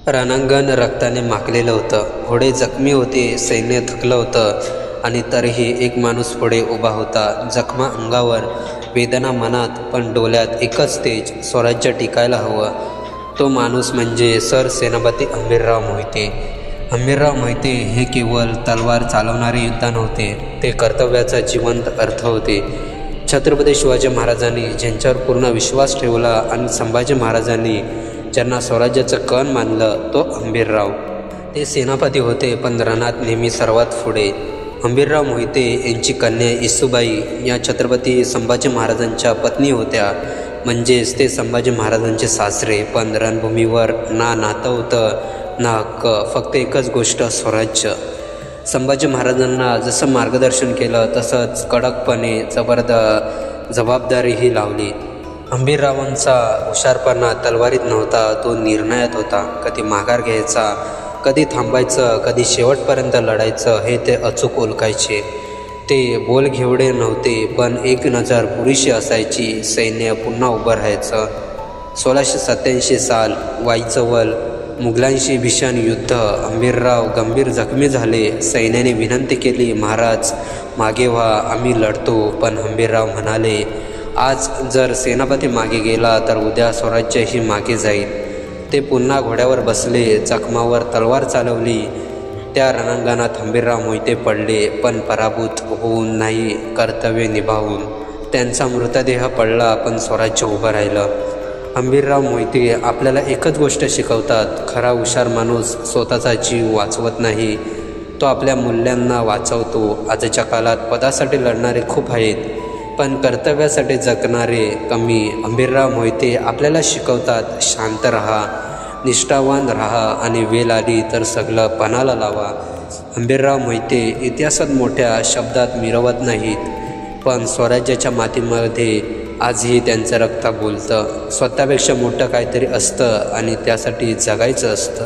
रणांगण रक्ताने माखलेलं होतं, घोडे जखमी होते, सैन्य थकलं होतं आणि तरीही एक माणूस पुढे उभा होता. जखमा अंगावर, वेदना मनात, पण डोळ्यात एकच तेज, स्वराज्य टिकायला हवं. तो माणूस म्हणजे सरसेनापती हंबीरराव मोहिते. हंबीरराव मोहिते हे केवळ तलवार चालवणारे योद्धा नव्हते, ते कर्तव्याचा जिवंत अर्थ होते. छत्रपती शिवाजी महाराजांनी ज्यांच्यावर पूर्ण विश्वास ठेवला आणि संभाजी महाराजांनी ज्यांना स्वराज्याचं कण मानलं, तो हंबीरराव. ते सेनापती होते, पण रणात नेहमी सर्वात पुढे. हंबीरराव मोहिते यांची कन्या येसूबाई या छत्रपती संभाजी महाराजांच्या पत्नी होत्या. म्हणजेच ते संभाजी महाराजांचे सासरे. पण रणभूमीवर ना नातं होतं ना हक्क, फक्त एकच गोष्ट, स्वराज्य. संभाजी महाराजांना जसं मार्गदर्शन केलं तसंच कडकपणे जबाबदारीही लावली. हंबीररावांचा हुशारपणा तलवारीत नव्हता, तो निर्णयात होता. कधी माघार घ्यायचा, कधी थांबायचं, कधी शेवटपर्यंत लढायचं हे ते अचूक ओळखायचे. ते बोलघेवडे नव्हते, पण एक नजर पुरेशी असायची. सैन्य पुन्हा उभं राहायचं. 1687 साल, वाईजवळ मुघलांशी भीषण युद्ध. हंबीरराव गंभीर जखमी झाले. सैन्याने विनंती केली, महाराज मागे व्हा, आम्ही लढतो. पण हंबीरराव म्हणाले, आज जर सेनापती मागे गेला तर उद्या स्वराज्यही मागे जाईल. ते पुन्हा घोड्यावर बसले, जखमावर तलवार चालवली. त्या रणांगणात हंबीरराव मोहिते पडले, पण पराभूत होऊन नाही, कर्तव्य निभावून. त्यांचा मृतदेह पडला, पण स्वराज्य उभं राहिलं. हंबीरराव मोहिते आपल्याला एकच गोष्ट शिकवतात, खरा हुशार माणूस स्वतःचा जीव वाचवत नाही, तो आपल्या मूल्यांना वाचवतो. आजच्या काळात पदासाठी लढणारे खूप आहेत, पण कर्तव्यासाठी जगणारे कमी. हंबीरराव मोहिते आपल्याला शिकवतात, शांत राहा, निष्ठावान राहा आणि वेळ आली तर सगळं पणाला लावा. हंबीरराव मोहिते इतिहासात मोठ्या शब्दात मिरवत नाहीत, पण स्वराज्याच्या मातीमध्ये आजही त्यांचं रक्त बोलतं. स्वतःपेक्षा मोठं काहीतरी असतं आणि त्यासाठी जगायचं असतं.